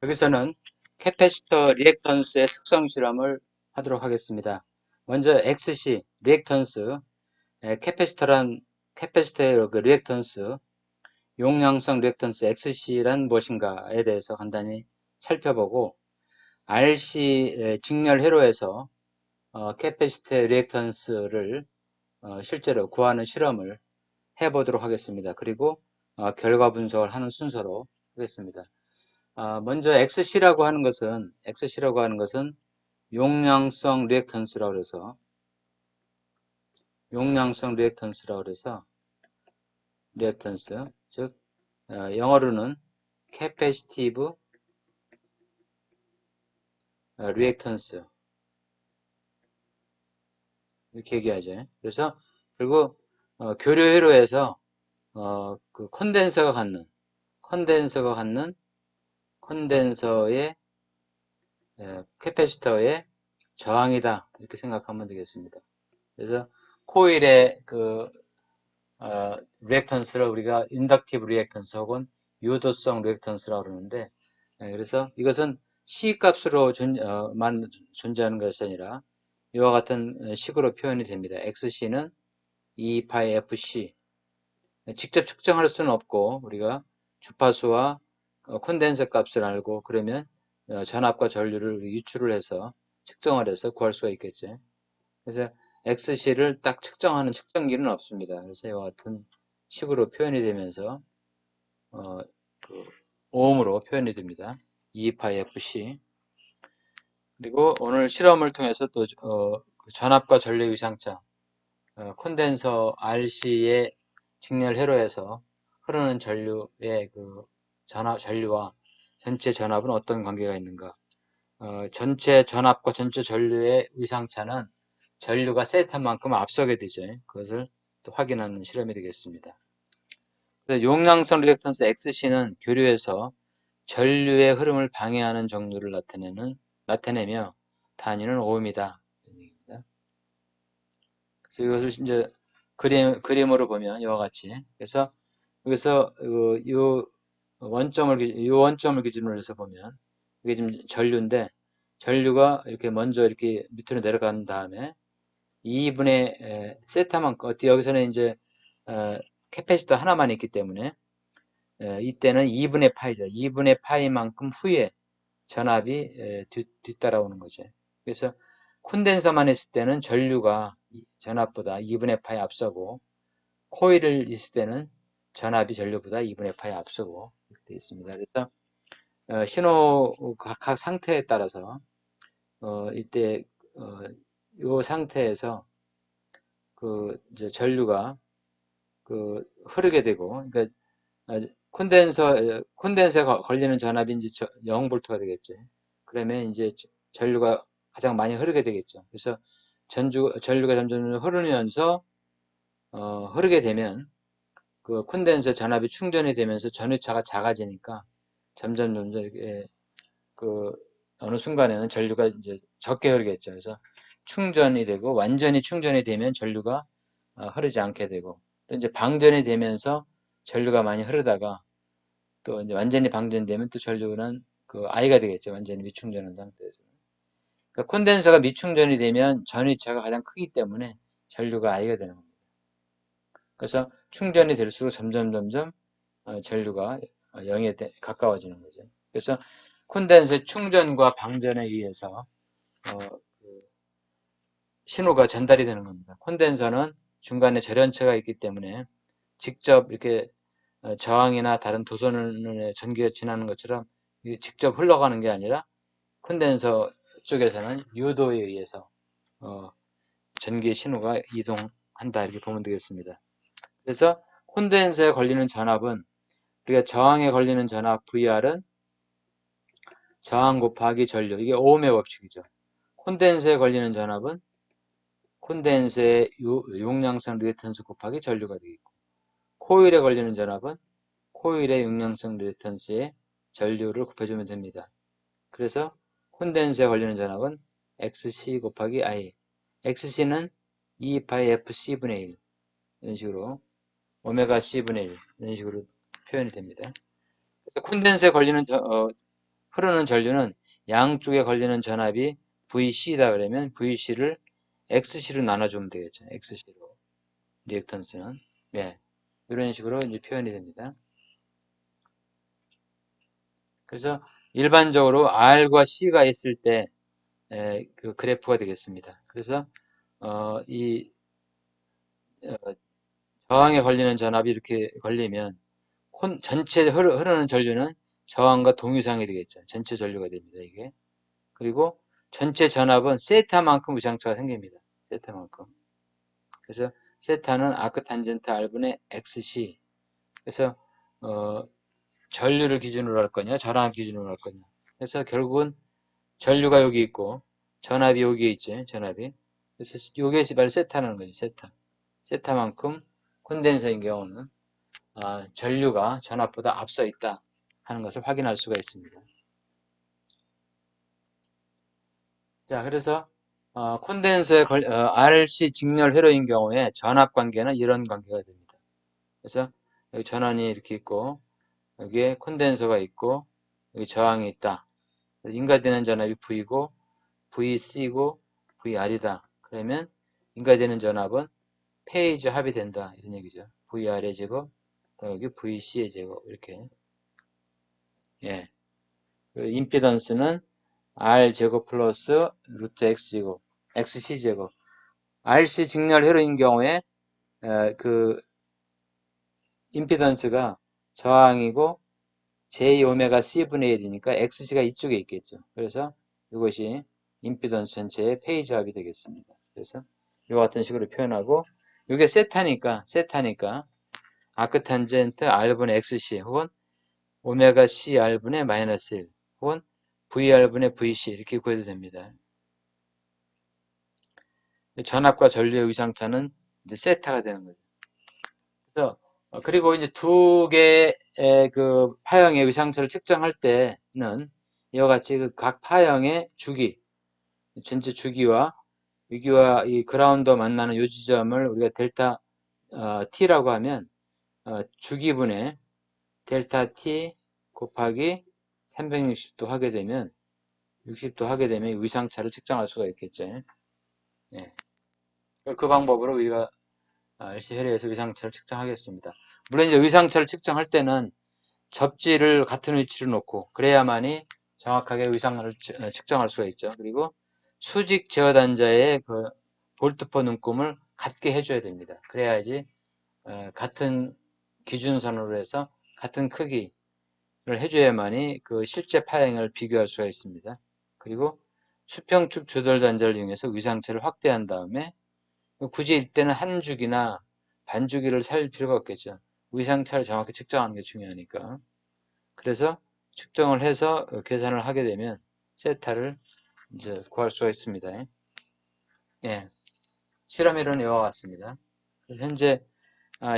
여기서는 캐패시터 리액턴스의 특성 실험을 하도록 하겠습니다. 먼저 XC, 리액턴스, 캐패시터의 그 리액턴스, 용량성 리액턴스 XC란 무엇인가에 대해서 간단히 살펴보고, RC 직렬 회로에서 캐패시터 리액턴스를 실제로 구하는 실험을 해보도록 하겠습니다. 그리고 결과 분석을 하는 순서로 하겠습니다. 먼저 XC라고 하는 것은 용량성 리액턴스라고 해서 리액턴스, 즉 영어로는 캐패시티브 리액턴스 이렇게 얘기하죠. 그래서 그리고 교류 회로에서 그 컨덴서의 캐패시터의 저항이다 이렇게 생각하면 되겠습니다. 그래서 코일의 그 리액턴스를 우리가 인덕티브 리액턴스 혹은 유도성 리액턴스라고 그러는데, 그래서 이것은 C 값으로 존재하는 것이 아니라 이와 같은 식으로 표현이 됩니다. XC는 E 파이 FC. 직접 측정할 수는 없고 우리가 주파수와 콘덴서 값을 알고 그러면 전압과 전류를 유출을 해서 측정을 해서 구할 수가 있겠죠. 그래서 XC를 딱 측정하는 측정기는 없습니다. 그래서 이와 같은 식으로 표현이 되면서 그 오음으로 표현이 됩니다. E 파이 FC. 그리고 오늘 실험을 통해서 또 전압과 전류 위상차, 콘덴서 RC의 직렬 회로에서 흐르는 전류의 그 전류와 전체 전압은 어떤 관계가 있는가? 전체 전압과 전체 전류의 위상차는 전류가 세트한 만큼 앞서게 되죠. 그것을 또 확인하는 실험이 되겠습니다. 용량성 리액턴스 XC는 교류에서 전류의 흐름을 방해하는 정도를 나타내며 단위는 오음이다. 그래서 이것을 이제 그림으로 보면 이와 같이. 그래서 여기서 이 원점을 기준으로 해서 보면 이게 지금 전류인데, 전류가 이렇게 먼저 이렇게 밑으로 내려간 다음에 2분의 세타만큼, 여기서는 이제 캐패시터 하나만 있기 때문에 이때는 2분의 파이죠. 2분의 파이만큼 후에 전압이 뒤따라오는 거죠. 그래서 콘덴서만 있을 때는 전류가 전압보다 2분의 파이 앞서고, 코일을 있을 때는 전압이 전류보다 2분의 파이 앞서고 이렇게 되어 있습니다. 그래서 신호 각 상태에 따라서 이때 이 상태에서 그 이제 전류가 그 흐르게 되고, 그러니까 콘덴서에 걸리는 전압이 이제 0볼트가 되겠죠. 그러면 이제 전류가 가장 많이 흐르게 되겠죠. 그래서 전류가 점점 흐르면서 흐르게 되면 그 콘덴서 전압이 충전이 되면서 전위차가 작아지니까 점점 이렇게 그 어느 순간에는 전류가 이제 적게 흐르겠죠. 그래서 충전이 되고, 완전히 충전이 되면 전류가 흐르지 않게 되고, 또 이제 방전이 되면서 전류가 많이 흐르다가 또 이제 완전히 방전되면 또 전류는 그 I가 되겠죠. 완전히 미충전한 상태에서. 그러니까 콘덴서가 미충전이 되면 전위차가 가장 크기 때문에 전류가 I가 되는 겁니다. 그래서 충전이 될수록 점점 전류가 0에 가까워지는 거죠. 그래서 콘덴서의 충전과 방전에 의해서 그 신호가 전달이 되는 겁니다. 콘덴서는 중간에 절연체가 있기 때문에 직접 이렇게 저항이나 다른 도선의 전기가 지나는 것처럼 직접 흘러가는 게 아니라 콘덴서 쪽에서는 유도에 의해서 전기의 신호가 이동한다 이렇게 보면 되겠습니다. 그래서 콘덴서에 걸리는 전압은, 우리가 저항에 걸리는 전압 VR은 저항 곱하기 전류, 이게 오음의 법칙이죠. 콘덴서에 걸리는 전압은 콘덴서의 용량성 리액턴스 곱하기 전류가 되겠고, 코일에 걸리는 전압은 코일의 용량성 리액턴스에 전류를 곱해주면 됩니다. 그래서 콘덴서에 걸리는 전압은 XC 곱하기 I, XC는 E 파이 FC분의 1, 이런 식으로 오메가 C분의 1, 이런 식으로 표현이 됩니다. 그래서 콘덴서에 걸리는 흐르는 전류는 양쪽에 걸리는 전압이 VC다 그러면 VC를 XC로 나눠주면 되겠죠. XC로. 리액턴스는. 예. 이런 식으로 이제 표현이 됩니다. 그래서 일반적으로 R과 C가 있을 때, 그 그래프가 되겠습니다. 그래서, 이, 저항에 걸리는 전압이 이렇게 걸리면, 전체 흐르는 전류는 저항과 동유상이 되겠죠. 전체 전류가 됩니다, 이게. 그리고 전체 전압은 세타만큼 위상차가 생깁니다. 세타만큼. 그래서 세타는 아크탄젠트 R분의 XC. 그래서 전류를 기준으로 할 거냐, 전압 기준으로 할 거냐. 그래서 결국은 전류가 여기 있고 전압이 여기에 있죠. 전압이. 그래서 이게 바로 세타라는 거지. 세타. 세타만큼 콘덴서인 경우는 전류가 전압보다 앞서 있다 하는 것을 확인할 수가 있습니다. 자, 그래서 콘덴서에 RC 직렬 회로인 경우에 전압 관계는 이런 관계가 됩니다. 그래서 여기 전원이 이렇게 있고 여기에 콘덴서가 있고 여기 저항이 있다. 인가되는 전압이 V고 VC고 VR이다. 그러면 인가되는 전압은 페이즈 합이 된다. 이런 얘기죠. VR의 제곱, 여기 VC의 제곱 이렇게. 예. 임피던스는 R 제곱 플러스 루트 X 제곱, XC 제곱. RC 직렬 회로인 경우에 그 임피던스가 저항이고 J 오메가 C분의 1이니까 XC가 이쪽에 있겠죠. 그래서 이것이 임피던스 전체의 페이즈 합이 되겠습니다. 그래서 이와 같은 식으로 표현하고 이게 세타니까 아크탄젠트 R분의 XC 혹은 오메가 C R분의 마이너스 1 혹은 VR분의 VC 이렇게 구해도 됩니다. 전압과 전류의 위상차는 이제 세타가 되는 거죠. 그래서 그리고 이제 두 개의 그 파형의 위상차를 측정할 때는 이와 같이 그 각 파형의 주기, 전체 주기와 여기와 이 그라운드 만나는 요 지점을 우리가 델타 T라고 하면 주기분의 델타 T 곱하기 360도 하게 되면 60도 하게 되면 위상차를 측정할 수가 있겠죠. 예. 그 방법으로 우리가 RC 회로에서 위상차를 측정하겠습니다. 물론 이제 위상차를 측정할 때는 접지를 같은 위치로 놓고 그래야만이 정확하게 위상을 측정할 수가 있죠. 그리고 수직 제어 단자의 그 볼트퍼 눈금을 같게 해줘야 됩니다. 그래야지 같은 기준선으로 해서 같은 크기를 해줘야만이 그 실제 파형을 비교할 수가 있습니다. 그리고 수평축 조절 단자를 이용해서 위상차를 확대한 다음에 굳이 이때는 한 주기나 반주기를 살 필요가 없겠죠. 위상차를 정확히 측정하는 게 중요하니까. 그래서 측정을 해서 계산을 하게 되면 세타를 이제 구할 수가 있습니다. 예. 실험이론은 이와 같습니다. 현재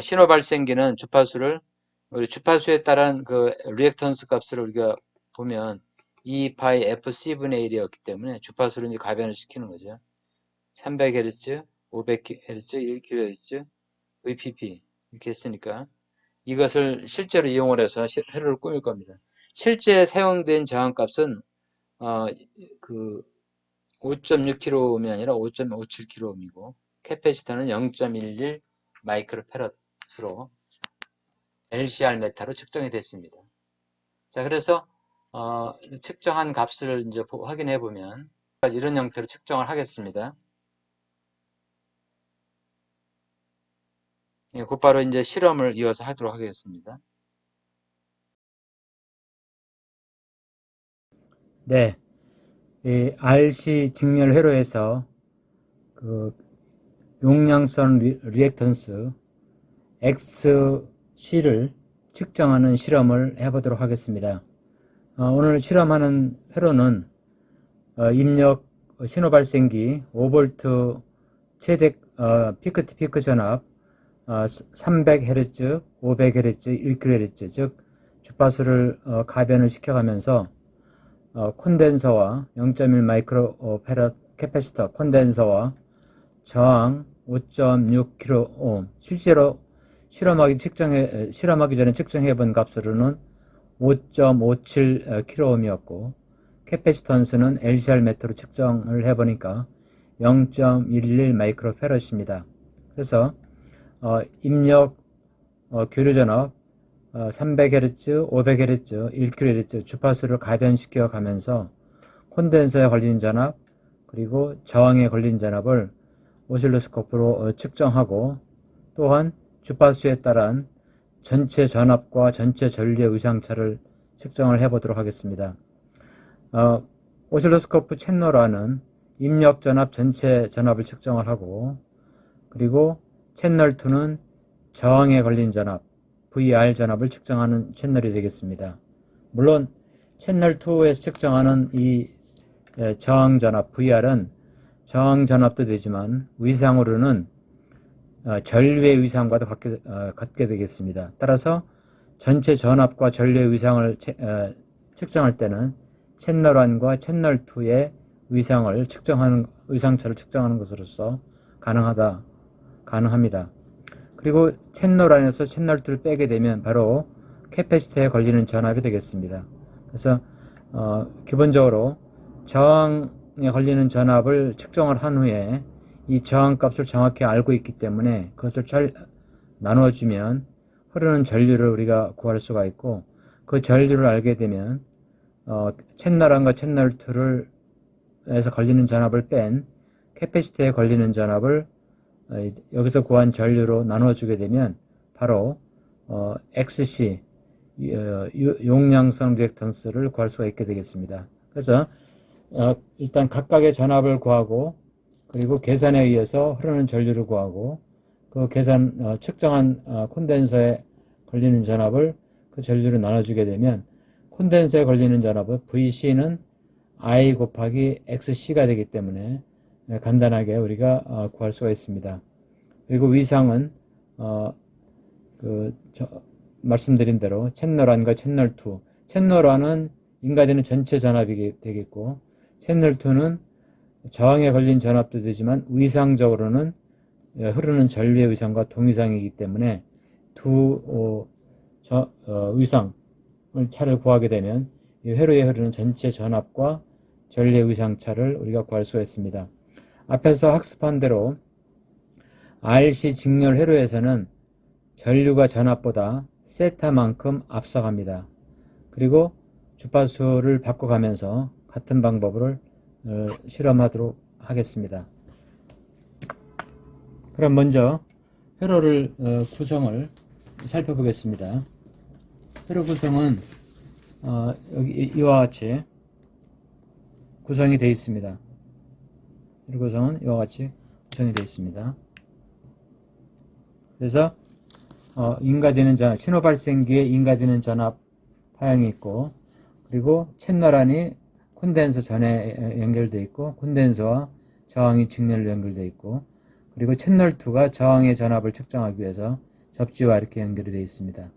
신호 발생기는 주파수를 우리 주파수에 따른 그 리액턴스 값을 우리가 보면 2파이 FC분의 1이었기 때문에 주파수를 이제 가변을 시키는 거죠. 300Hz, 500Hz, 1kHz, VPP 이렇게 했으니까 이것을 실제로 이용을 해서 회로를 꾸밀 겁니다. 실제 사용된 저항값은 그 5.6kΩ이 아니라 5.57kΩ이고 캐패시터는 0.11 마이크로패러트로 LCR 메타로 측정이 됐습니다. 자, 그래서 측정한 값을 이제 확인해 보면 이런 형태로 측정을 하겠습니다. 예, 곧바로 이제 실험을 이어서 하도록 하겠습니다. 네, 이 RC 직렬 회로에서 그 용량선 리액턴스 XC를 측정하는 실험을 해보도록 하겠습니다. 오늘 실험하는 회로는 입력 신호 발생기 5V 최대 피크 투 피크 전압 300Hz, 500Hz, 1kHz 즉 주파수를 가변을 시켜가면서 콘덴서와 0.1 마이크로 패럿 캐패시터 콘덴서와 저항 5.6kΩ 실제로 실험하기 전에 측정해 본 값으로는 5.57kΩ이었고 캐패시턴스는 LCR 메터로 측정을 해보니까 0.11 마이크로페럿입니다. 그래서 입력 교류 전압 300Hz, 500Hz, 1kHz 주파수를 가변시켜 가면서 콘덴서에 걸리는 전압 그리고 저항에 걸린 전압을 오실로스코프로 측정하고 또한 주파수에 따른 전체 전압과 전체 전류의 의상차를 측정을 해보도록 하겠습니다. 오실로스코프 채널1은 입력 전압 전체 전압을 측정을 하고 그리고 채널2는 저항에 걸린 전압 VR 전압을 측정하는 채널이 되겠습니다. 물론 채널2에서 측정하는 이 저항 전압 VR은 저항 전압도 되지만 위상으로는 전류의 위상과도 같게 되겠습니다. 따라서 전체 전압과 전류의 위상을 측정할 때는 채널1과 채널2의 위상을 측정하는 위상차를 측정하는 것으로서 가능합니다. 그리고 채널1에서 채널2를 빼게 되면 바로 캐패시터에 걸리는 전압이 되겠습니다. 그래서 기본적으로 저항에 걸리는 전압을 측정을 한 후에 이 저항값을 정확히 알고 있기 때문에 그것을 잘 나누어주면 흐르는 전류를 우리가 구할 수가 있고 그 전류를 알게 되면 채널1과 채널2를 에서 걸리는 전압을 뺀 캐패시터에 걸리는 전압을 여기서 구한 전류로 나눠주게 되면 바로 XC 용량성 리액턴스를 구할 수가 있게 되겠습니다. 그래서 일단 각각의 전압을 구하고 그리고 계산에 의해서 흐르는 전류를 구하고 그 측정한 콘덴서에 걸리는 전압을 그 전류로 나눠주게 되면 콘덴서에 걸리는 전압은 VC는 I 곱하기 XC가 되기 때문에 간단하게 우리가 구할 수가 있습니다. 그리고 위상은 말씀드린 대로 채널1과 채널2 채널1은 인가되는 전체 전압이 되겠고 채널2는 저항에 걸린 전압도 되지만 위상적으로는 흐르는 전류의 위상과 동위상이기 때문에 위상을 차를 구하게 되면 이 회로에 흐르는 전체 전압과 전류의 위상차를 우리가 구할 수가 있습니다. 앞에서 학습한 대로 RC 직렬 회로에서는 전류가 전압보다 세타만큼 앞서갑니다. 그리고 주파수를 바꿔가면서 같은 방법을 실험하도록 하겠습니다. 그럼 먼저 회로를 구성을 살펴보겠습니다. 회로 구성은 여기 이와 같이 구성이 되어 있습니다. 회로 구성은 이와 같이 구성이 되어 있습니다. 그래서 인가되는 전압, 신호 발생기에 인가되는 전압 파형이 있고 그리고 채널 안이 콘덴서 전에 연결되어 있고 콘덴서와 저항이 직렬로 연결되어 있고 그리고 채널 2가 저항의 전압을 측정하기 위해서 접지와 이렇게 연결이 되어 있습니다.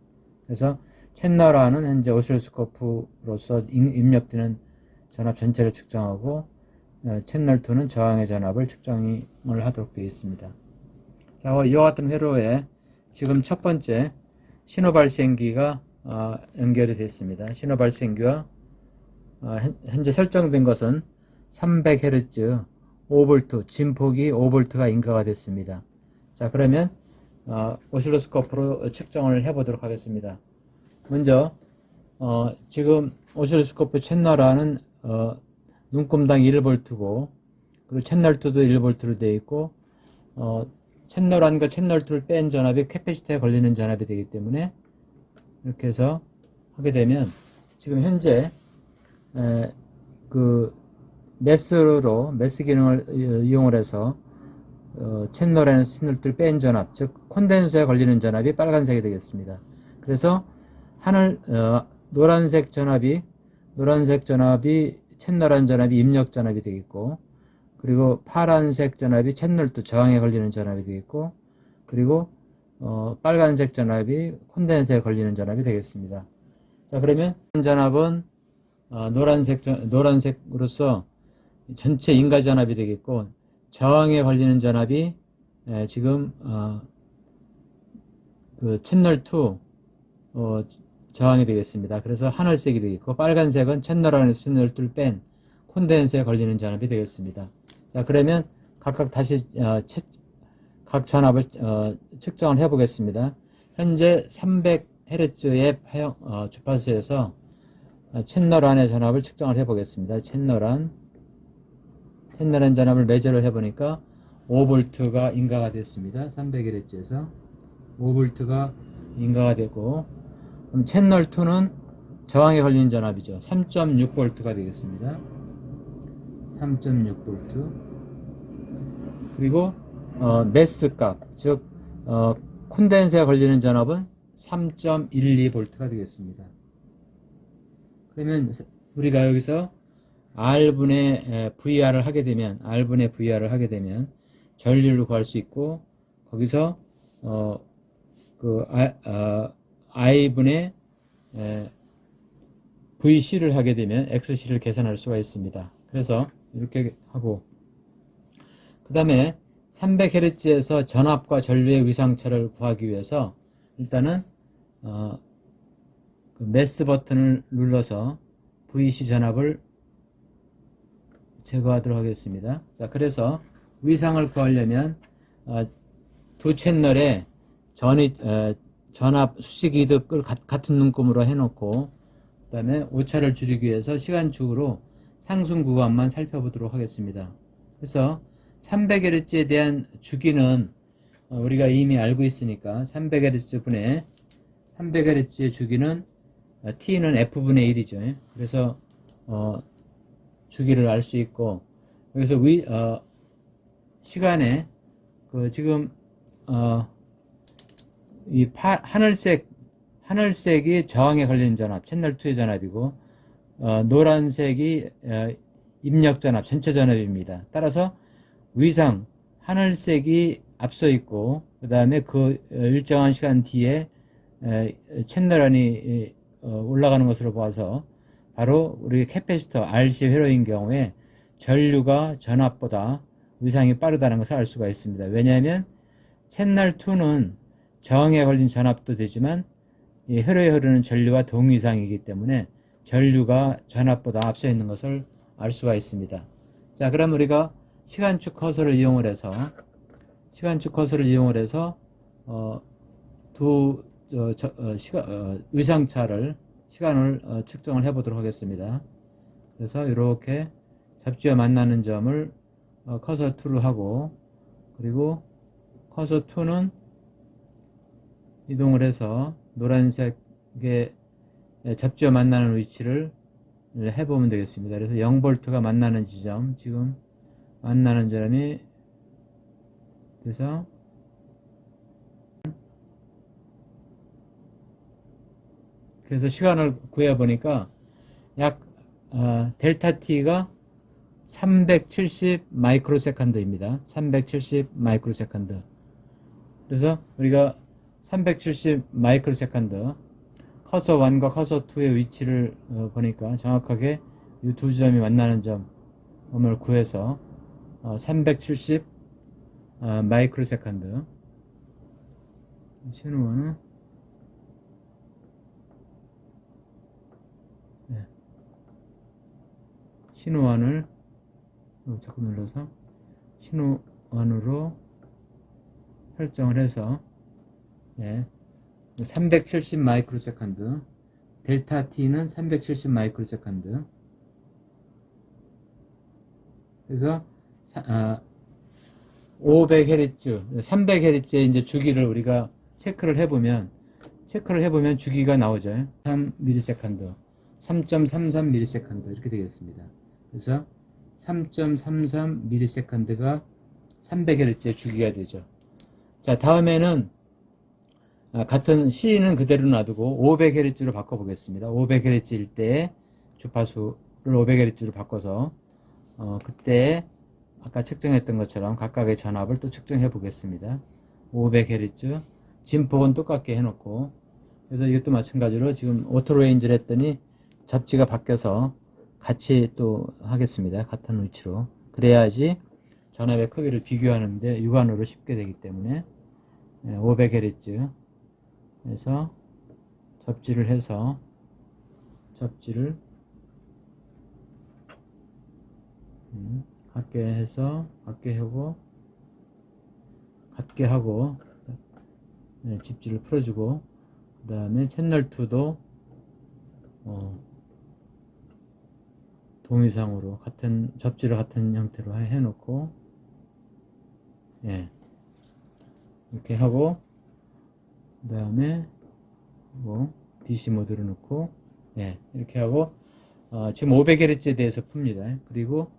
그래서 채널 R은 현재 오실로스코프로서 입력되는 전압 전체를 측정하고 채널 2는 저항의 전압을 측정을 하도록 되어 있습니다. 자, 이와 같은 회로에 지금 첫 번째 신호 발생기가 연결이 됐습니다. 신호 발생기와 현재 설정된 것은 300Hz 5V 진폭이 5V가 인가가 됐습니다. 자, 그러면 오실로스코프로 측정을 해보도록 하겠습니다. 먼저 지금 오실로스코프 채널1은 눈금당 1V고 그리고 채널2도 1V로 되어 있고 채널1과 채널2를 뺀 전압이 캐패시터에 걸리는 전압이 되기 때문에 이렇게 해서 하게 되면 지금 현재 메스 기능을 이용을 해서 채널1에서 채널2를 뺀 전압, 즉 콘덴서에 걸리는 전압이 빨간색이 되겠습니다. 그래서 노란색 전압이 채널1 전압이 입력 전압이 되겠고 그리고 파란색 전압이 채널2 저항에 걸리는 전압이 되겠고 그리고 빨간색 전압이 콘덴서에 걸리는 전압이 되겠습니다. 자, 그러면 전압은 노란색으로서 전체 인가 전압이 되겠고 저항에 걸리는 전압이 지금 그 채널2 저항이 되겠습니다. 그래서 하늘색이 되겠고, 빨간색은 채널 안에서 채널 2를 뺀 콘덴서에 걸리는 전압이 되겠습니다. 자, 그러면 각각 다시 각 전압을 측정을 해 보겠습니다. 현재 300Hz의 주파수에서 채널 안의 전압을 측정을 해 보겠습니다. 채널 안 전압을 매저를 해 보니까 5V가 인가가 됐습니다. 300Hz에서 5V가 인가가 되고, 그럼 채널 2는 저항에 걸린 전압이죠. 3.6V가 되겠습니다. 3.6V. 그리고 매스 값, 즉 콘덴서에 걸리는 전압은 3.12V가 되겠습니다. 그러면 우리가 여기서 R분의 VR을 하게 되면, R분의 VR을 하게 되면 전류를 구할 수 있고, 거기서 I분의 VC를 하게 되면 XC를 계산할 수가 있습니다. 그래서 이렇게 하고, 그 다음에 300Hz에서 전압과 전류의 위상차를 구하기 위해서 일단은 그 매스 버튼을 눌러서 VC 전압을 제거하도록 하겠습니다. 자, 그래서 위상을 구하려면 두 채널에 전압 수직 이득을 같은 눈금으로 해놓고, 그 다음에 오차를 줄이기 위해서 시간축으로 상승 구간만 살펴보도록 하겠습니다. 그래서 300Hz에 대한 주기는 우리가 이미 알고 있으니까 300Hz분의 300Hz의 주기는 T는 F분의 1이죠. 그래서 주기를 알 수 있고, 여기서 시간에 지금 이 하늘색이 저항에 걸리는 전압, 채널 2의 전압이고, 노란색이 입력 전압, 전체 전압입니다. 따라서 위상 하늘색이 앞서 있고, 그 다음에 그 일정한 시간 뒤에 채널 안이 올라가는 것으로 봐서 바로 우리 캐패시터 RC 회로인 경우에 전류가 전압보다 위상이 빠르다는 것을 알 수가 있습니다. 왜냐하면 채널 2는 저항에 걸린 전압도 되지만 이 회로에 흐르는 전류와 동위상이기 때문에 전류가 전압보다 앞서 있는 것을 알 수가 있습니다. 자, 그럼 우리가 시간축 커서를 이용을 해서 위상차를 시간을 측정을 해 보도록 하겠습니다. 그래서 이렇게 잡지와 만나는 점을 커서 2로 하고, 그리고 커서 2는 이동을 해서 노란색의 잡지와 만나는 위치를 해보면 되겠습니다. 그래서 0V가 만나는 지점, 지금 만나는 점이 돼서 그래서 시간을 구해 보니까 약 델타 T가 370 마이크로세컨드입니다. 370 마이크로세컨드. 그래서 우리가 370 마이크로세컨드 커서 1과 커서 2의 위치를 보니까 정확하게 이 두 점이 만나는 점을 구해서 370 마이크로세컨드 신호는 신호환을 자꾸 눌러서 신호환으로 설정을 해서 370 마이크로세컨드, 델타 T는 370 마이크로세컨드. 그래서 500Hz, 300Hz의 이제 주기를 우리가 체크를 해보면 주기가 나오죠. 3ms, 3.33ms 이렇게 되겠습니다. 그래서 3.33ms가 300Hz의 주기가 되죠. 자, 다음에는 같은 C는 그대로 놔두고 500Hz로 바꿔보겠습니다. 500Hz일 때 주파수를 500Hz로 바꿔서 그때 아까 측정했던 것처럼 각각의 전압을 또 측정해 보겠습니다. 500Hz 진폭은 똑같게 해놓고, 그래서 이것도 마찬가지로 지금 오토 레인지를 했더니 잡지가 바뀌어서 같이 또 하겠습니다. 같은 위치로. 그래야지 전압의 크기를 비교하는데 육안으로 쉽게 되기 때문에 500Hz 에서 접지를 해서 접지를 같게 하고 네, 집지를 풀어주고 그 다음에 채널 2도 동의상으로 같은 접지를 같은 형태로 해놓고 예, 이렇게 하고 그 다음에 DC 모드로 넣고 예, 이렇게 하고 지금 500Hz에 대해서 풉니다. 그리고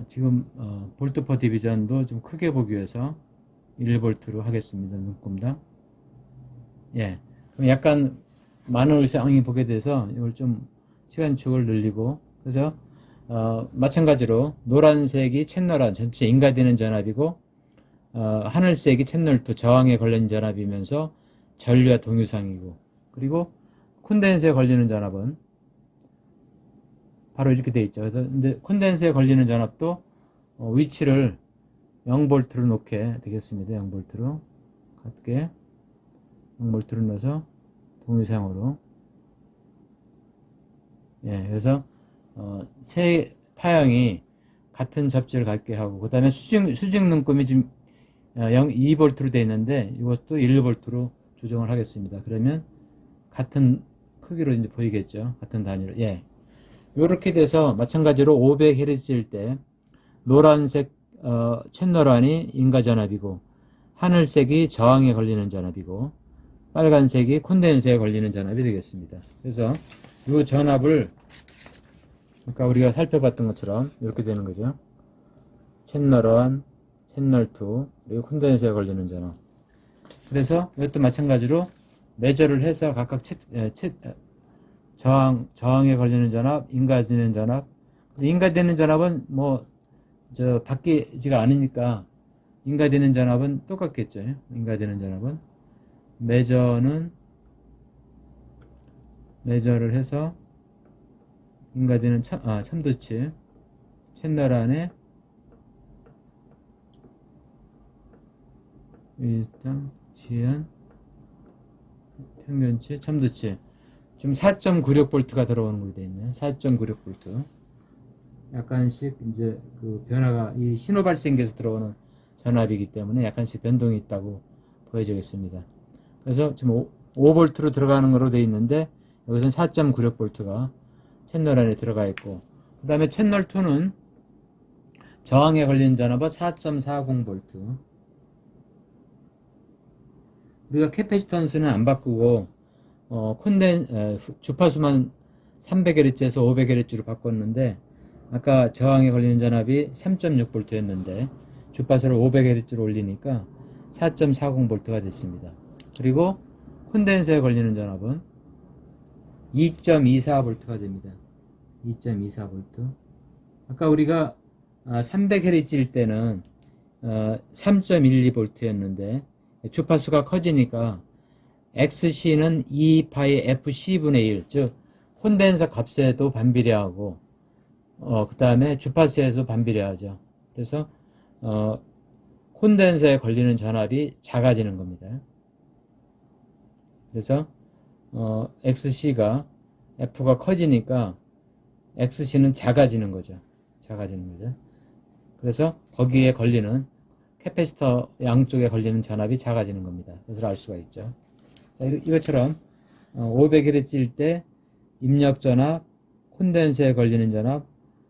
지금 볼트 퍼 디비전도 좀 크게 보기 위해서 1V로 하겠습니다. 눈금당. 예. 그럼 약간 많은 의상이 보게 돼서 이걸 좀 시간축을 늘리고 그래서 마찬가지로 노란색이 채널 1 전체 인가되는 전압이고 하늘색이 채널 2 저항에 걸린 전압이면서 전류와 동유상이고 그리고 콘덴서에 걸리는 전압은 바로 이렇게 돼 있죠. 그래서 근데 콘덴서에 걸리는 전압도 위치를 0V로 놓게 되겠습니다. 0V로 같게 0V로 넣어서 동유상으로 예, 그래서 세 파형이 같은 접지를 갖게 하고 그 다음에 수직 눈금이 지금 2V로 되어 있는데 이것도 1V로 조정을 하겠습니다. 그러면 같은 크기로 이제 보이겠죠. 같은 단위로. 예. 이렇게 돼서 마찬가지로 500Hz일 때 노란색 채널 1이 인가 전압이고 하늘색이 저항에 걸리는 전압이고 빨간색이 콘덴서에 걸리는 전압이 되겠습니다. 그래서 이 전압을 아까 우리가 살펴봤던 것처럼 이렇게 되는 거죠. 채널 1, 채널 2, 그리고 콘덴서에 걸리는 전압. 그래서 이것도 마찬가지로 매저를 해서 각각 저항에 걸리는 전압, 인가되는 전압. 인가되는 전압은 바뀌지가 않으니까 인가되는 전압은 똑같겠죠. 인가되는 전압은 매저를 해서 인가되는 참도치 채널 안에 일당 지연 평균치 참도치 지금 4.96V가 들어오는 걸로 되어 있네요. 4.96V. 약간씩 이제 그 변화가 이 신호 발생기에서 들어오는 전압이기 때문에 약간씩 변동이 있다고 보여지겠습니다. 그래서 지금 5V로 들어가는 걸로 되어 있는데 여기서는 4.96V가 채널 안에 들어가 있고 그 다음에 채널 2는 저항에 걸리는 전압은 4.40V. 우리가 캐패시턴스는 안 바꾸고 주파수만 300Hz에서 500Hz로 바꿨는데 아까 저항에 걸리는 전압이 3.6V였는데 주파수를 500Hz로 올리니까 4.40V가 됐습니다. 그리고 콘덴서에 걸리는 전압은 2.24V가 됩니다. 2.24V. 아까 우리가 300Hz일 때는 3.12V였는데 주파수가 커지니까 XC는 2파이 FC분의 1, 즉 콘덴서 값에도 반비례하고 그 다음에 주파수에도 반비례하죠. 그래서 콘덴서에 걸리는 전압이 작아지는 겁니다. 그래서 XC가 F가 커지니까 XC는 작아지는 거죠. 그래서 거기에 걸리는 캐패시터 양쪽에 걸리는 전압이 작아지는 겁니다. 그래서 알 수가 있죠. 자, 이것처럼 500Hz일 때 입력 전압, 콘덴서에 걸리는 전압,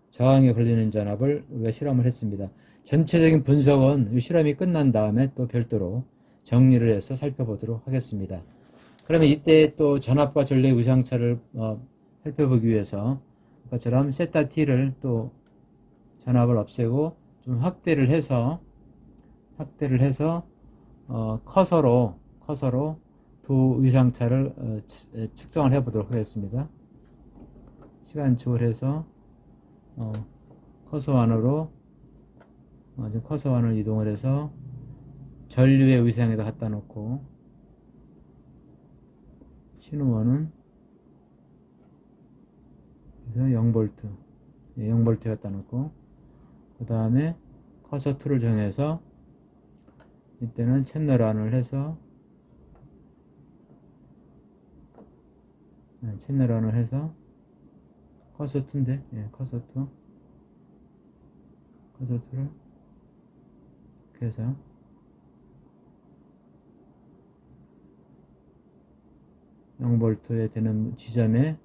저항에 걸리는 전압을 우리가 실험을 했습니다. 전체적인 분석은 이 실험이 끝난 다음에 또 별도로 정리를 해서 살펴보도록 하겠습니다. 그러면 이때 또 전압과 전류의 위상차를 살펴보기 위해서 아까처럼 세타 T를 또 전압을 없애고 좀 확대를 해서 커서로 두 위상차를 측정을 해 보도록 하겠습니다. 시간축을 해서 커서 안으로 지금 커서 안을 이동을 해서 전류의 위상에다 갖다 놓고 신호원은 그래서 0V 0V 갖다 놓고 그 다음에 커서 2를 정해서 이때는 채널 안을 해서 채널 1을 해서 커서 2인데, 커서 2, 커서 2를 이렇게 해서 (0V에) 되는 지점에,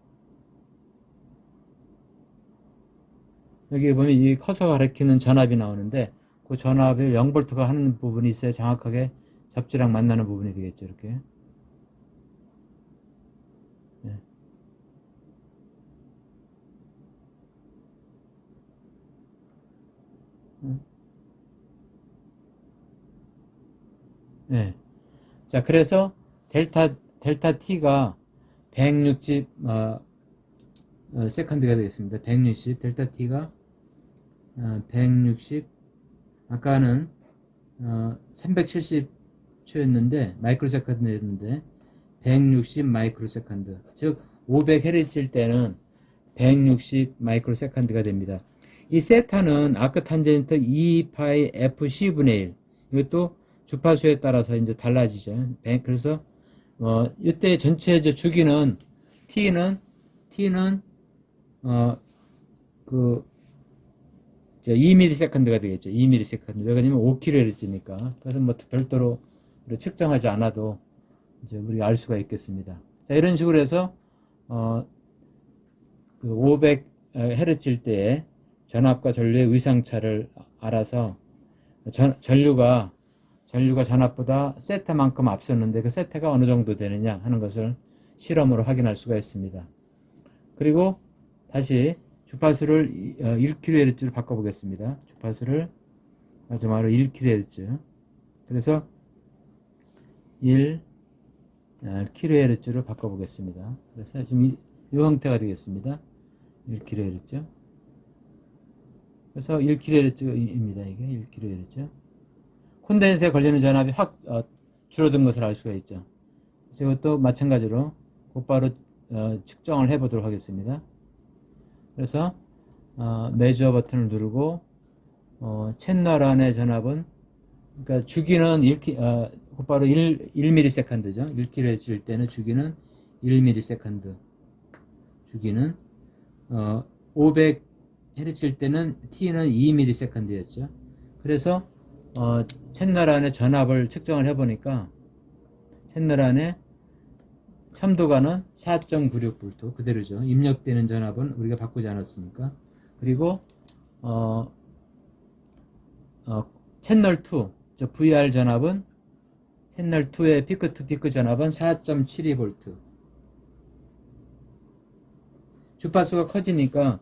여기 보면 이 커서가 가리키는 전압이 나오는데, 그 전압이 0V가 하는 부분이 있어야 정확하게 접지랑 만나는 부분이 되겠죠. 이렇게. 예. 예. 자, 그래서 델타 t가 160 세컨드가 되겠습니다. 160 델타 t가 160, 아까는 370초였는데 마이크로 세컨드였는데 160 마이크로 세컨드, 즉 500Hz일 때는 160 마이크로 세컨드가 됩니다. 이 세타는 아크 탄젠트 2파이 fc분의 1, 이것도 주파수에 따라서 이제 달라지죠. 그래서 이때 전체 주기는 t는 그 2ms가 되겠죠. 2ms. 왜 그러냐면 5kHz니까. 그래서 뭐 별도로 측정하지 않아도 이제 우리가 알 수가 있겠습니다. 자, 이런 식으로 해서 그 500Hz일 때의 전압과 전류의 위상차를 알아서 전류가 전압보다 세타만큼 앞섰는데 그 세타가 어느 정도 되느냐 하는 것을 실험으로 확인할 수가 있습니다. 그리고 다시 주파수를 1kHz로 바꿔보겠습니다. 주파수를 마지막으로 1kHz. 그래서 1kHz로 바꿔보겠습니다. 그래서 지금 이 형태가 되겠습니다. 1kHz. 그래서 1kHz입니다. 이게 1kHz. 콘덴서에 걸리는 전압이 확 줄어든 것을 알 수가 있죠. 그래서 이것도 마찬가지로 곧바로 측정을 해보도록 하겠습니다. 그래서 메저 버튼을 누르고 채널 안의 전압은, 그러니까 주기는 곧바로 1ms죠. 1kHz일 때는 주기는 1ms, 주기는 500Hz일 때는 t는 2ms였죠. 그래서 채널 안의 전압을 측정을 해보니까 채널 안에 첨도가는 4.96V 그대로죠. 입력되는 전압은 우리가 바꾸지 않았으니까. 그리고 채널 2, VR 전압은 채널 2의 피크 투 피크 전압은 4.72V. 주파수가 커지니까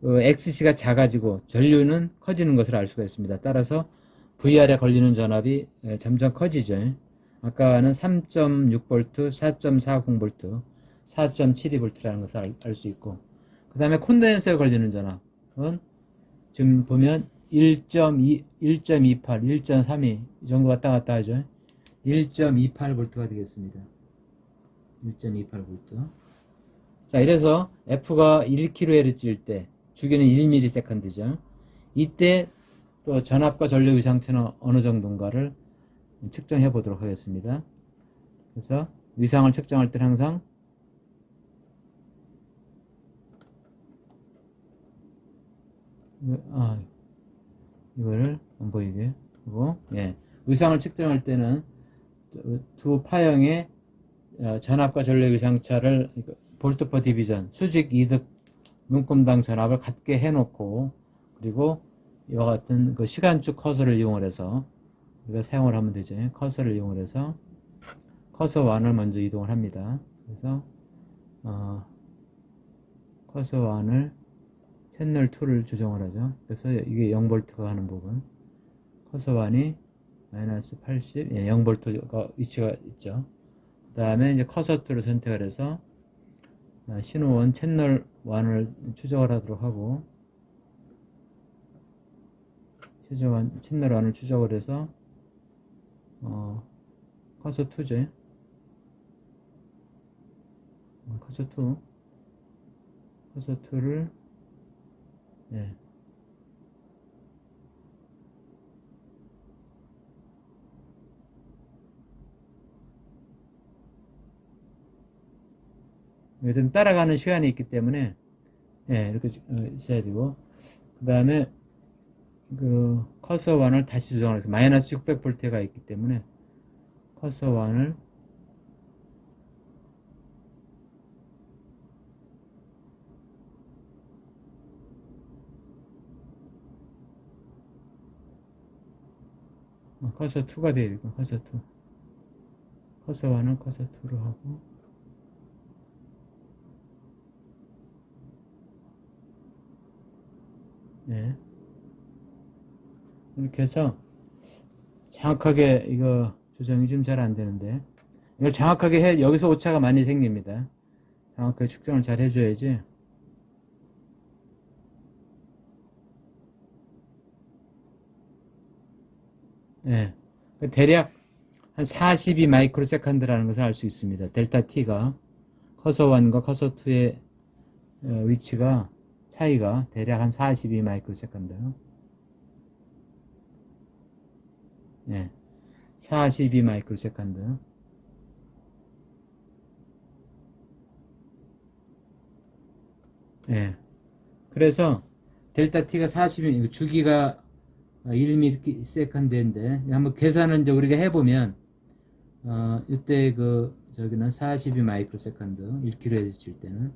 XC가 작아지고 전류는 커지는 것을 알 수가 있습니다. 따라서 VR에 걸리는 전압이 점점 커지죠. 아까는 3.6V, 4.40V, 4.72V라는 것을 알 수 있고, 그 다음에 콘덴서에 걸리는 전압은 지금 보면 1.2, 1.28, 1.32 이 정도 왔다 갔다 하죠. 1.28V가 되겠습니다. 1.28V. 자, 이래서 F가 1kHz일 때 주기는 1ms죠. 이때 또 전압과 전류 위상차는 어느 정도인가를 측정해 보도록 하겠습니다. 그래서 위상을 측정할 때는 항상 이거를 안 보이게 하고, 위상을 측정할 때는 두 파형의 전압과 전류 위상차를 볼트 퍼 디비전, 수직 이득 눈금당 전압을 같게 해놓고, 그리고 이와 같은 그 시간축 커서를 이용을 해서 우리가 사용을 하면 되죠. 커서를 이용을 해서 커서 1을 먼저 이동을 합니다. 그래서 커서 1을 채널 2를 조정을 하죠. 그래서 이게 0V가 하는 부분, 커서 1이 마이너스 80, 0V가 위치가 있죠. 그 다음에 이제 커서 2를 선택을 해서 신호원 채널 1을 추적을 하도록 하고, 채널 1을 추적을 해서 커서 2죠. 커서 2, 커서 2를 좀 따라가는 시간이 있기 때문에 예, 이렇게 있어야 되고 그 다음에 그 커서 1을 다시 조정을 해서 마이너스 600V가 있기 때문에 커서 1을 커서 2가 돼야 되고 커서 2 커서 1을 커서 2로 하고 예, 이렇게 해서 정확하게 이거 조정이 좀 잘 안 되는데 이걸 정확하게 해 여기서 오차가 많이 생깁니다. 정확하게 측정을 잘 해줘야지. 예, 대략 한 42 마이크로 세컨드라는 것을 알 수 있습니다. 델타 t가 커서 1과 커서 2의 위치가 차이가 대략 한 42 마이크로 세컨드. 예, 42 마이크로 세컨드. 예, 그래서 델타 t가 40, 주기가 1ms인데 한번 계산을 이제 우리가 해보면 이때 저기는 42 마이크로 세컨드 1kHz 칠 때는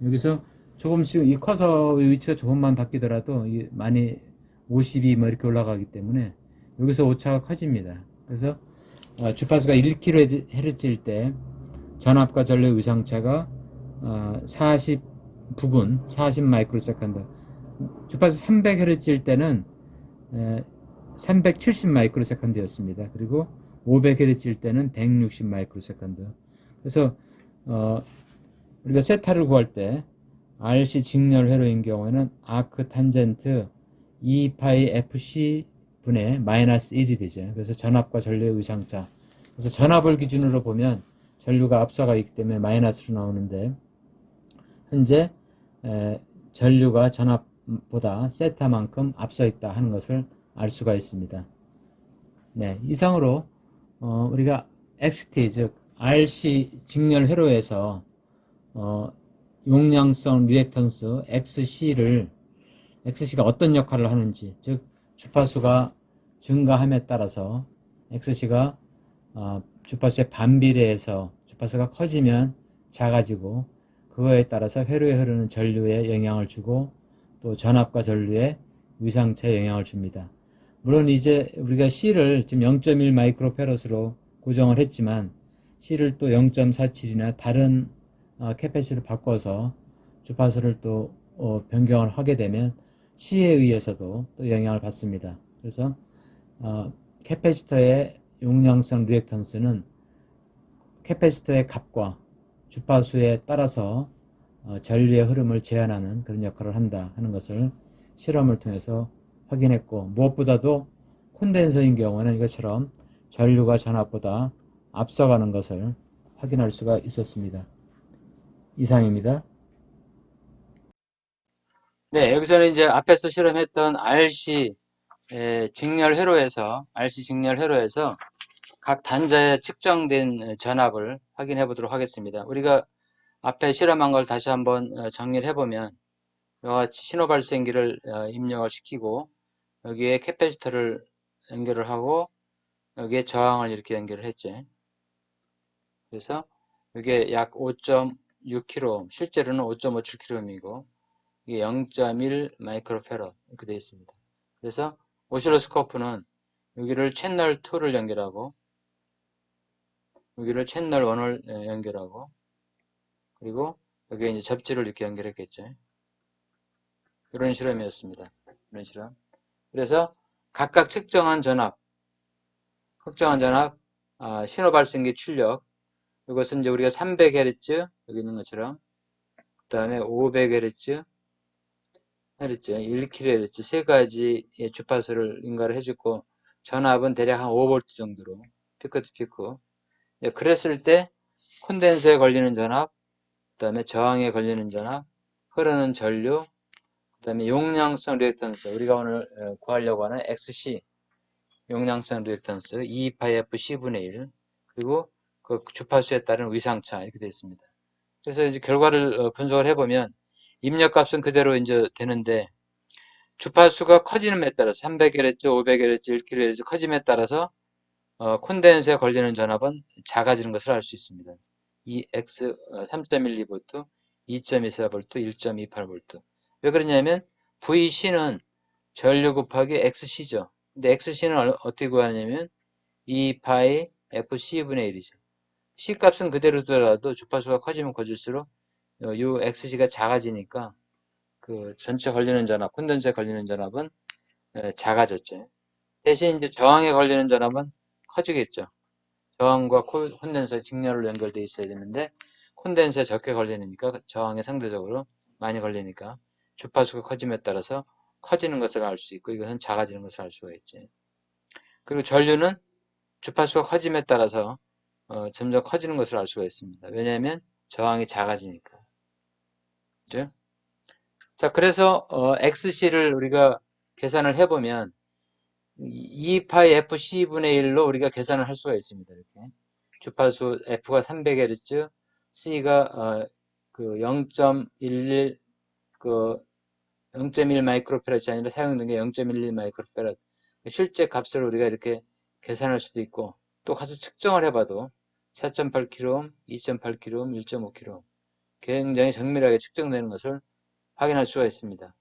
여기서 조금씩 이 커서의 위치가 조금만 바뀌더라도 많이 52 뭐 이렇게 올라가기 때문에 여기서 오차가 커집니다. 그래서 주파수가 1kHz일 때 전압과 전류 위상차가 40 부근 40 마이크로 세컨드 주파수 300Hz일 때는 370 마이크로 세컨드였습니다. 그리고 500Hz일 때는 160 마이크로 세컨드. 그래서 우리가 세타를 구할 때 RC 직렬 회로인 경우에는 아크 탄젠트 2파이 FC 분의 마이너스 1이 되죠. 그래서 전압과 전류의 위상차. 그래서 전압을 기준으로 보면 전류가 앞서가 있기 때문에 마이너스로 나오는데 현재 전류가 전압보다 세타만큼 앞서 있다 하는 것을 알 수가 있습니다. 네, 이상으로 우리가 XT 즉 RC 직렬 회로에서 용량성 리액턴스 XC가 어떤 역할을 하는지, 즉 주파수가 증가함에 따라서 XC가 주파수의 반비례해서 주파수가 커지면 작아지고 그거에 따라서 회로에 흐르는 전류에 영향을 주고 또 전압과 전류에 위상차에 영향을 줍니다. 물론 이제 우리가 C를 지금 0.1 마이크로페럿으로 고정을 했지만 C를 또 0.47이나 다른 캐패시티를 바꿔서 주파수를 또 변경을 하게 되면 C에 의해서도 또 영향을 받습니다. 그래서 캐패시터의 용량성 리액턴스는 캐패시터의 값과 주파수에 따라서 전류의 흐름을 제한하는 그런 역할을 한다 하는 것을 실험을 통해서 확인했고 무엇보다도 콘덴서인 경우는 이것처럼 전류가 전압보다 앞서가는 것을 확인할 수가 있었습니다. 이상입니다. 네, 여기서는 이제 앞에서 실험했던 RC 직렬 회로에서 각 단자에 측정된 전압을 확인해 보도록 하겠습니다. 우리가 앞에 실험한 걸 다시 한번 정리를 해보면 이와 같이 신호 발생기를 입력을 시키고 여기에 캐패시터를 연결을 하고 여기에 저항을 이렇게 연결을 했죠. 그래서 이게 약 5.6kΩ, 실제로는 5.57kΩ이고 이게 0.1 마이크로페럿 이렇게 되어 있습니다. 그래서 오실로스코프는 여기를 채널 2를 연결하고 여기를 채널 1을 연결하고 그리고 여기에 이제 접지를 이렇게 연결했겠죠. 이런 실험이었습니다. 이런 실험. 그래서 각각 측정한 전압, 신호 발생기 출력. 이것은 이제 우리가 300Hz 여기 있는 것처럼 그 다음에 500Hz, 1kHz 세 가지의 주파수를 인가를 해주고 전압은 대략 한 5V 정도로 피크 투 피크. 그랬을 때 콘덴서에 걸리는 전압, 그 다음에 저항에 걸리는 전압, 흐르는 전류, 그 다음에 용량성 리액턴스, 우리가 오늘 구하려고 하는 XC, 용량성 리액턴스 2파이 FC 분의 1, 그리고 그 주파수에 따른 위상차 이렇게 되어 있습니다. 그래서 이제 결과를 분석을 해보면 입력값은 그대로 이제 되는데 주파수가 커지는에 따라서 300Hz, 500Hz, 1kHz 커짐에 따라서 콘덴서에 걸리는 전압은 작아지는 것을 알 수 있습니다. 이 X 3.12V, 2.24V, 1.28V. 왜 그러냐면 VC는 전류 곱하기 XC죠. 근데 XC는 어떻게 구하냐면 2파이 FC분의 1이죠. C 값은 그대로 두더라도 주파수가 커지면 커질수록 요 XC가 작아지니까 그 전체 걸리는 전압, 콘덴서에 걸리는 전압은 작아졌죠. 대신 이제 저항에 걸리는 전압은 커지겠죠. 저항과 콘덴서에 직렬로 연결되어 있어야 되는데 콘덴서에 적게 걸리니까 저항에 상대적으로 많이 걸리니까 주파수가 커짐에 따라서 커지는 것을 알 수 있고 이것은 작아지는 것을 알 수가 있지. 그리고 전류는 주파수가 커짐에 따라서 점점 커지는 것을 알 수가 있습니다. 왜냐하면 저항이 작아지니까. 그죠? 자, 그래서 XC를 우리가 계산을 해보면 2파이 FC분의 1로 우리가 계산을 할 수가 있습니다. 이렇게. 주파수 F가 300Hz, C가 그 0.11, 그 0.1 마이크로페라드이 아니라 사용된 게 0.11 마이크로페라드. 실제 값을 우리가 이렇게 계산할 수도 있고, 또 가서 측정을 해봐도 4.8kΩ, 2.8kΩ, 1.5kΩ 굉장히 정밀하게 측정되는 것을 확인할 수가 있습니다.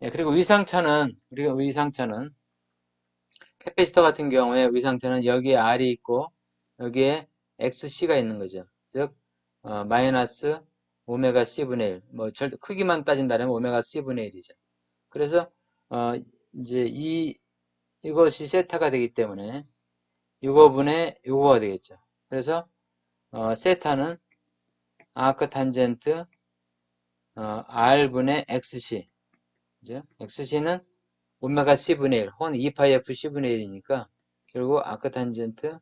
예, 그리고 우리가 위상차는 캐패시터 같은 경우에 위상차는 여기에 R이 있고 여기에 XC가 있는 거죠. 즉 마이너스 오메가 C분의 1. 뭐 크기만 따진다면 오메가 C분의 1이죠. 그래서 이제 이것이 세타가 되기 때문에 이거분의 요거가 되겠죠. 그래서 세타는 아크 탄젠트 R분의 XC. 그죠? XC는 오메가 C분의 1, 혹은 2파이 F C분의 1이니까 결국 아크 탄젠트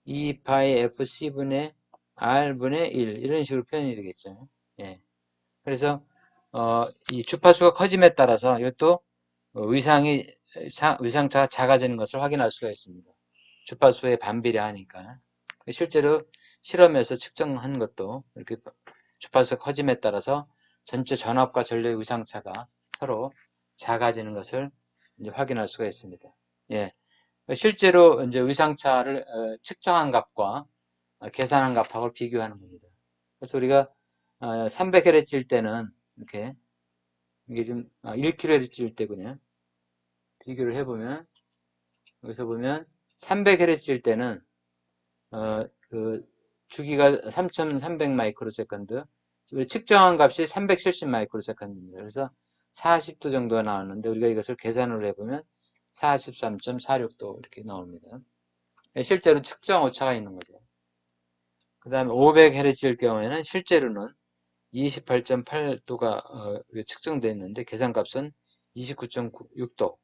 2파이 F C분의 R분의 1 이런 식으로 표현이 되겠죠. 예. 그래서 이 주파수가 커짐에 따라서 이것도 위상차가 작아지는 것을 확인할 수가 있습니다. 주파수에 반비례하니까. 실제로 실험에서 측정한 것도 이렇게 주파수가 커짐에 따라서 전체 전압과 전류의 위상차가 서로 작아지는 것을 이제 확인할 수가 있습니다. 예. 실제로 이제 위상차를 측정한 값과 계산한 값하고 비교하는 겁니다. 그래서 우리가 300Hz일 때는 이렇게 이게 좀 1kHz일 때군요. 비교를 해보면 여기서 보면 300Hz일 때는 그 주기가 3,300 마이크로세컨드, 우리 측정한 값이 370 마이크로세컨드입니다. 그래서 40도 정도가 나왔는데 우리가 이것을 계산을 해보면 43.46도 이렇게 나옵니다. 실제로 측정 오차가 있는 거죠. 그 다음에 500Hz일 경우에는 실제로는 28.8도가 측정되어 있는데 계산값은 29.6도.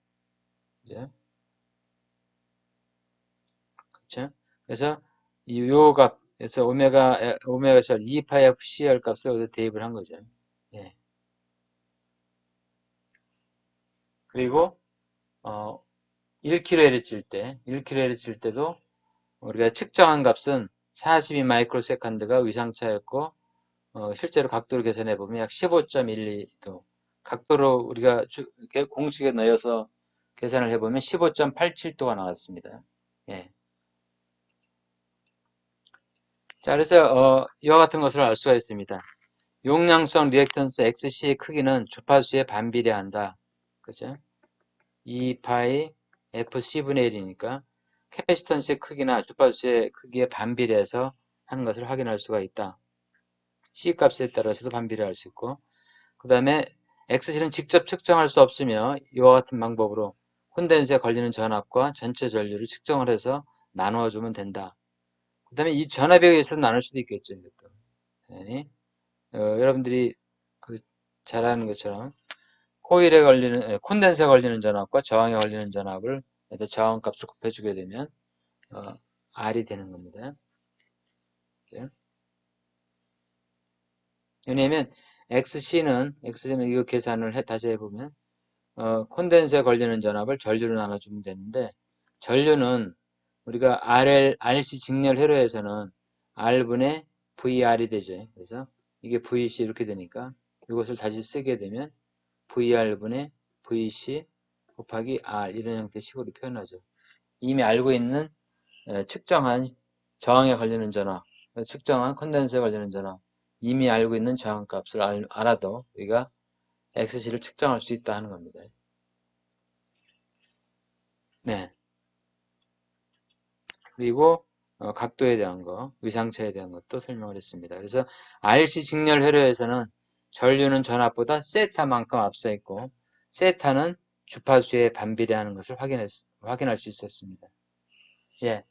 그렇죠? 그래서 요 값에서 오메가 셜 2파이 F CL 값을 여기서 대입을 한 거죠. 예. 그리고 1kHz일 때도 우리가 측정한 값은 42 마이크로세컨드가 위상차였고 실제로 각도를 계산해 보면 약 15.12도. 각도로 우리가 공식에 넣어서 계산을 해보면 15.87도가 나왔습니다. 예. 자, 그래서 이와 같은 것을 알 수가 있습니다. 용량성 리액턴스 XC의 크기는 주파수에 반비례한다. 그죠? 2파이 FC분의 1이니까 캐패시턴스의 크기나 주파수의 크기에 반비례해서 하는 것을 확인할 수가 있다. C 값에 따라서도 반비례할 수 있고, 그 다음에 XC는 직접 측정할 수 없으며 이와 같은 방법으로 콘덴서에 걸리는 전압과 전체 전류를 측정을 해서 나누어 주면 된다. 그 다음에 이 전압에 의해서 나눌 수도 있겠죠. 이것도. 네. 여러분들이 잘 아는 것처럼 콘덴서에 걸리는 전압과 저항에 걸리는 전압을 저항값을 곱해주게 되면 R이 되는 겁니다. 네. 왜냐하면 XC는 이거 계산을 다시 해보면 콘덴서에 걸리는 전압을 전류로 나눠주면 되는데 전류는 우리가 RC 직렬 회로에서는 R분의 VR이 되죠. 그래서 이게 VC 이렇게 되니까 이것을 다시 쓰게 되면 VR분의 VC 곱하기 R 이런 형태식으로 표현하죠. 이미 알고 있는 측정한 저항에 걸리는 전압, 측정한 컨덴서에 걸리는 전압, 이미 알고 있는 저항값을 알아도 우리가 XC를 측정할 수 있다 하는 겁니다. 네. 그리고 각도에 대한 거, 위상차에 대한 것도 설명을 했습니다. 그래서 RC 직렬 회로에서는 전류는 전압보다 세타만큼 앞서 있고 세타는 주파수에 반비례하는 것을 확인할 수 있었습니다. 예.